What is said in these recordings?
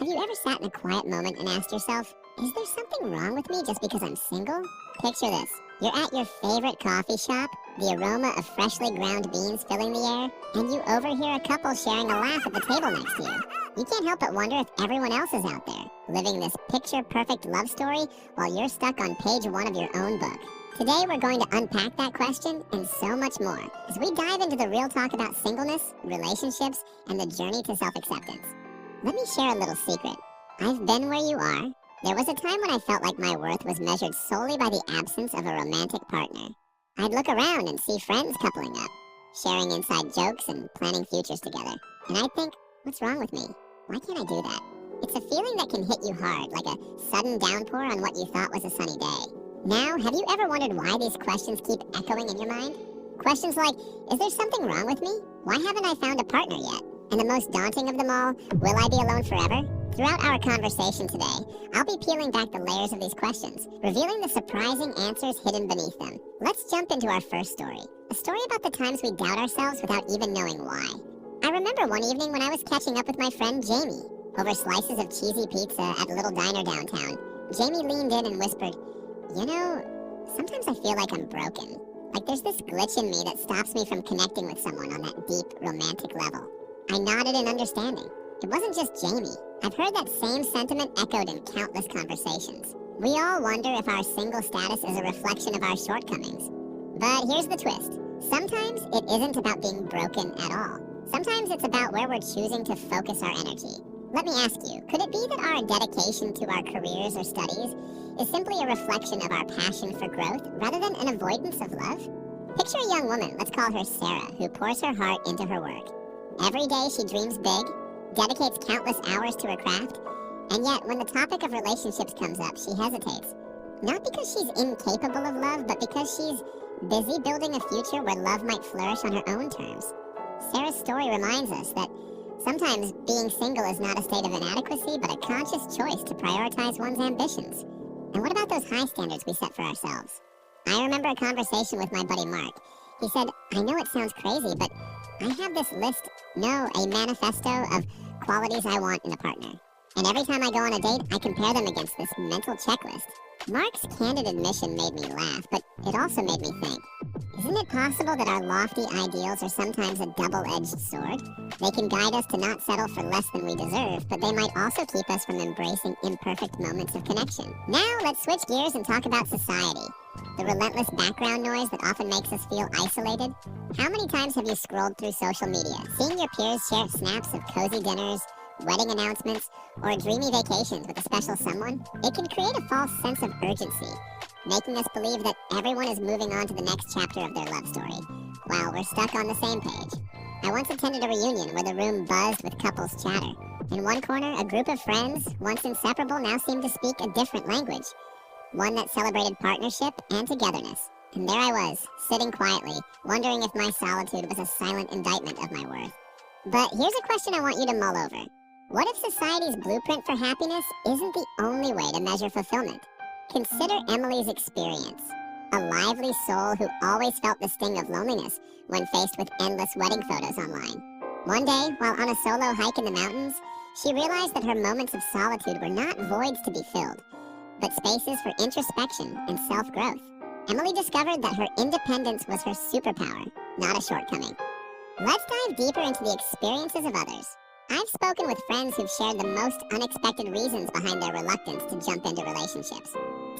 Have you ever sat in a quiet moment and asked yourself, is there something wrong with me just because I'm single? Picture this. You're at your favorite coffee shop, the aroma of freshly ground beans filling the air, and you overhear a couple sharing a laugh at the table next to you. You can't help but wonder if everyone else is out there, living this picture-perfect love story while you're stuck on page 1 of your own book. Today we're going to unpack that question and so much more as we dive into the real talk about singleness, relationships, and the journey to self-acceptance. Let me share a little secret. I've been where you are. There was a time when I felt like my worth was measured solely by the absence of a romantic partner. I'd look around and see friends coupling up, sharing inside jokes and planning futures together. And I'd think, what's wrong with me? Why can't I do that? It's a feeling that can hit you hard, like a sudden downpour on what you thought was a sunny day. Now, have you ever wondered why these questions keep echoing in your mind? Questions like, is there something wrong with me? Why haven't I found a partner yet? And the most daunting of them all, will I be alone forever? Throughout our conversation today, I'll be peeling back the layers of these questions, revealing the surprising answers hidden beneath them. Let's jump into our first story. A story about the times we doubt ourselves without even knowing why. I remember one evening when I was catching up with my friend Jamie over slices of cheesy pizza at a little diner downtown. Jamie leaned in and whispered, you know, sometimes I feel like I'm broken. Like there's this glitch in me that stops me from connecting with someone on that deep, romantic level. I nodded in understanding. It wasn't just Jamie. I've heard that same sentiment echoed in countless conversations. We all wonder if our single status is a reflection of our shortcomings. But here's the twist. Sometimes it isn't about being broken at all. Sometimes it's about where we're choosing to focus our energy. Let me ask you, could it be that our dedication to our careers or studies is simply a reflection of our passion for growth rather than an avoidance of love? Picture a young woman, let's call her Sarah, who pours her heart into her work. Every day she dreams big, dedicates countless hours to her craft, and yet when the topic of relationships comes up, she hesitates. Not because she's incapable of love, but because she's busy building a future where love might flourish on her own terms. Sarah's story reminds us that sometimes being single is not a state of inadequacy, but a conscious choice to prioritize one's ambitions. And what about those high standards we set for ourselves? I remember a conversation with my buddy Mark. He said, I know it sounds crazy, but I have this list, a manifesto of qualities I want in a partner. And every time I go on a date, I compare them against this mental checklist. Mark's candid admission made me laugh, but it also made me think. Isn't it possible that our lofty ideals are sometimes a double-edged sword? They can guide us to not settle for less than we deserve, but they might also keep us from embracing imperfect moments of connection. Now, let's switch gears and talk about society. The relentless background noise that often makes us feel isolated. How many times have you scrolled through social media, seeing your peers share snaps of cozy dinners, wedding announcements, or dreamy vacations with a special someone? It can create a false sense of urgency, making us believe that everyone is moving on to the next chapter of their love story, while we're stuck on the same page. I once attended a reunion where the room buzzed with couples chatter. In one corner, a group of friends, once inseparable, now seemed to speak a different language, one that celebrated partnership and togetherness. And there I was, sitting quietly, wondering if my solitude was a silent indictment of my worth. But here's a question I want you to mull over. What if society's blueprint for happiness isn't the only way to measure fulfillment? Consider Emily's experience. A lively soul who always felt the sting of loneliness when faced with endless wedding photos online. One day, while on a solo hike in the mountains, she realized that her moments of solitude were not voids to be filled, but spaces for introspection and self-growth. Emily discovered that her independence was her superpower, not a shortcoming. Let's dive deeper into the experiences of others. I've spoken with friends who've shared the most unexpected reasons behind their reluctance to jump into relationships.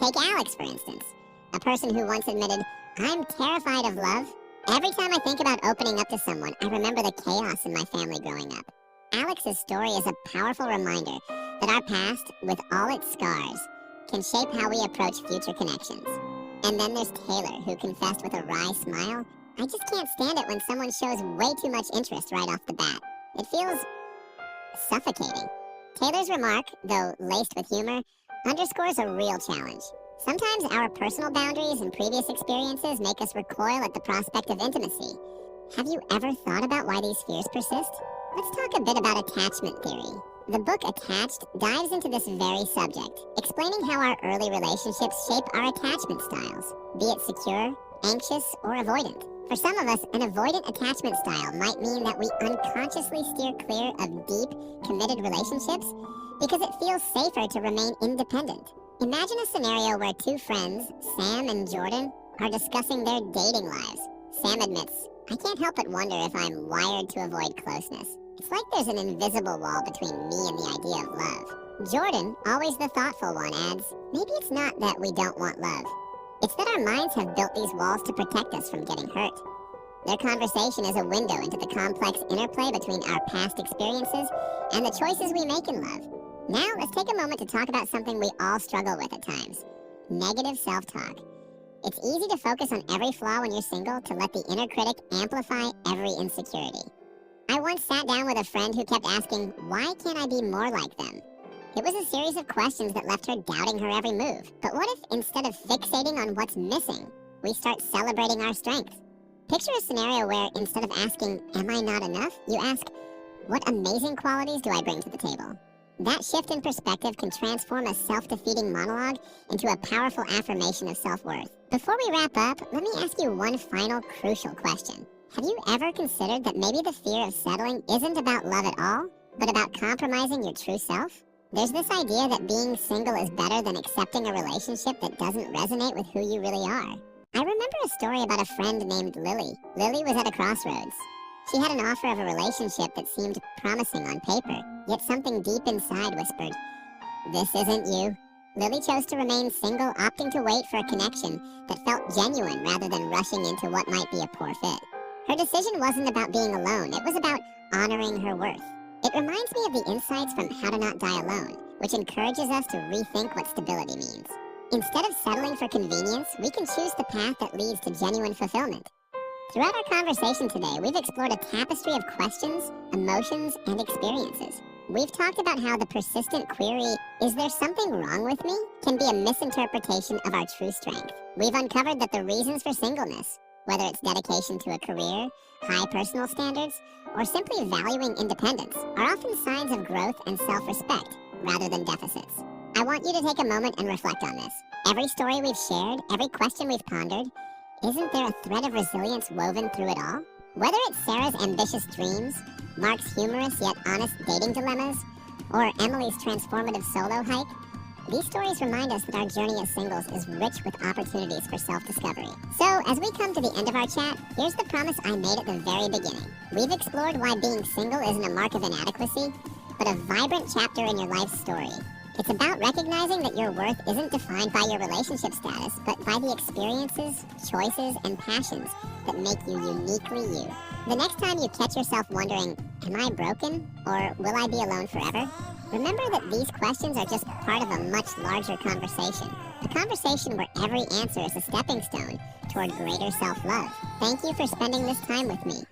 Take Alex, for instance, a person who once admitted, I'm terrified of love. Every time I think about opening up to someone, I remember the chaos in my family growing up. Alex's story is a powerful reminder that our past, with all its scars, can shape how we approach future connections. And then there's Taylor, who confessed with a wry smile, I just can't stand it when someone shows way too much interest right off the bat. It feels suffocating. Taylor's remark, though laced with humor, underscores a real challenge. Sometimes our personal boundaries and previous experiences make us recoil at the prospect of intimacy. Have you ever thought about why these fears persist? Let's talk a bit about attachment theory. The book Attached dives into this very subject, explaining how our early relationships shape our attachment styles, be it secure, anxious, or avoidant. For some of us, an avoidant attachment style might mean that we unconsciously steer clear of deep, committed relationships Because it feels safer to remain independent. Imagine a scenario where two friends, Sam and Jordan, are discussing their dating lives. Sam admits, "I can't help but wonder if I'm wired to avoid closeness. It's like there's an invisible wall between me and the idea of love." Jordan, always the thoughtful one, adds, "Maybe it's not that we don't want love. It's that our minds have built these walls to protect us from getting hurt." Their conversation is a window into the complex interplay between our past experiences and the choices we make in love. Now, let's take a moment to talk about something we all struggle with at times: negative self-talk. It's easy to focus on every flaw when you're single, to let the inner critic amplify every insecurity. I once sat down with a friend who kept asking, "Why can't I be more like them?" It was a series of questions that left her doubting her every move. But what if, instead of fixating on what's missing, we start celebrating our strengths? Picture a scenario where, instead of asking, "Am I not enough?" you ask, "What amazing qualities do I bring to the table?" That shift in perspective can transform a self-defeating monologue into a powerful affirmation of self-worth. Before we wrap up, let me ask you one final crucial question. Have you ever considered that maybe the fear of settling isn't about love at all, but about compromising your true self? There's this idea that being single is better than accepting a relationship that doesn't resonate with who you really are. I remember a story about a friend named Lily. Lily was at a crossroads. She had an offer of a relationship that seemed promising on paper, yet something deep inside whispered, "This isn't you." Lily chose to remain single, opting to wait for a connection that felt genuine rather than rushing into what might be a poor fit. Her decision wasn't about being alone, it was about honoring her worth. It reminds me of the insights from How to Not Die Alone, which encourages us to rethink what stability means. Instead of settling for convenience, we can choose the path that leads to genuine fulfillment. Throughout our conversation today, we've explored a tapestry of questions, emotions, and experiences. We've talked about how the persistent query, "Is there something wrong with me?" can be a misinterpretation of our true strength. We've uncovered that the reasons for singleness, whether it's dedication to a career, high personal standards, or simply valuing independence, are often signs of growth and self-respect rather than deficits. I want you to take a moment and reflect on this. Every story we've shared, every question we've pondered, isn't there a thread of resilience woven through it all? Whether it's Sarah's ambitious dreams, Mark's humorous yet honest dating dilemmas, or Emily's transformative solo hike, these stories remind us that our journey as singles is rich with opportunities for self-discovery. So, as we come to the end of our chat, here's the promise I made at the very beginning. We've explored why being single isn't a mark of inadequacy, but a vibrant chapter in your life's story. It's about recognizing that your worth isn't defined by your relationship status, but by the experiences, choices, and passions that make you uniquely you. The next time you catch yourself wondering, "Am I broken?" or "Will I be alone forever?" remember that these questions are just part of a much larger conversation. A conversation where every answer is a stepping stone toward greater self-love. Thank you for spending this time with me.